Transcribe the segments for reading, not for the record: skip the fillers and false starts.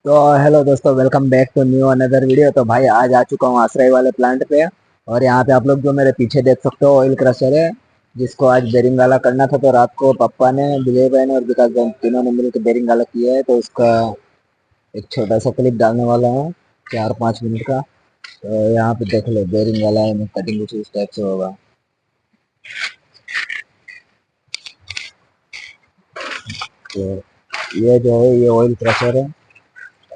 तो हेलो दोस्तों, welcome back to new another video. तो भाई आज आ चुका हूँ आश्रय वाले प्लांट पे। और यहाँ पे आप लोग जो मेरे पीछे देख सकते हो ऑयल क्रशर है, जिसको आज बेरिंग गाला करना था। तो रात को पापा ने, विजय भाई ने और विकास भाई तीनों ने मिलकर बेरिंग गाला किया है। तो उसका एक छोटा सा क्लिप डालने वाला हूँ, 4-5 मिनट का। तो यहाँ पे देख लो, बेरिंग गाला है, कटिंग कुछ इस टाइप से होगा। तो ये जो है, ये ऑयल क्रशर है।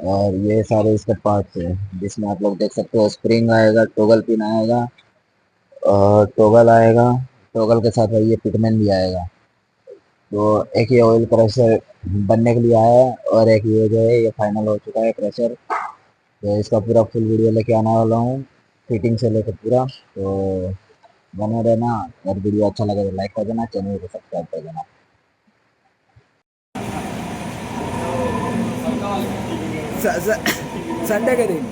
और ये सारे इसके पार्ट्स हैं, जिसमें आप लोग देख सकते हो स्प्रिंग आएगा, टोगल पिन आएगा, और टॉगल आएगा। टॉगल के साथ भाई ये पिटमैन भी आएगा। तो एक ये ऑयल क्रशर बनने के लिए आया है, और एक ये जो है ये फाइनल हो चुका है क्रशर। तो इसका पूरा फुल वीडियो लेके आने वाला हूँ, फिटिंग से लेकर पूरा। तो बने रहना। और वीडियो अच्छा लगे तो लाइक कर देना, चैनल को सब्सक्राइब कर देना। संडे के दिन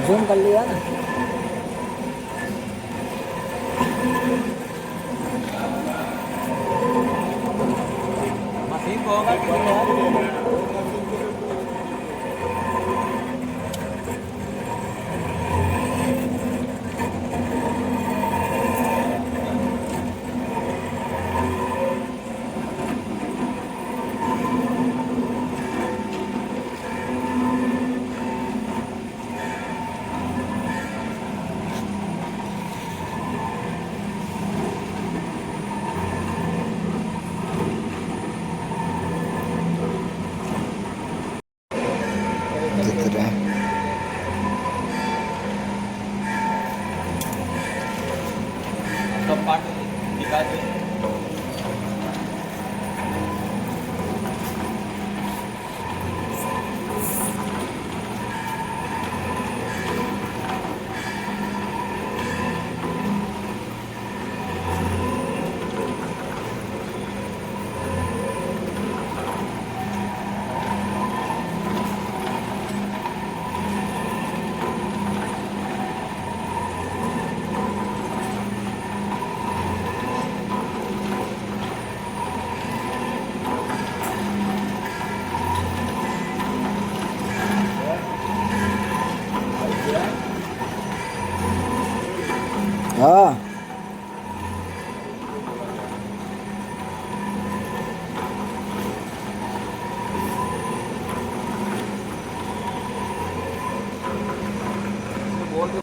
जूम कर लिया ना। मशीन को होगा कि दिख रहा है। सब पार्ट दिखा दे। हाँ।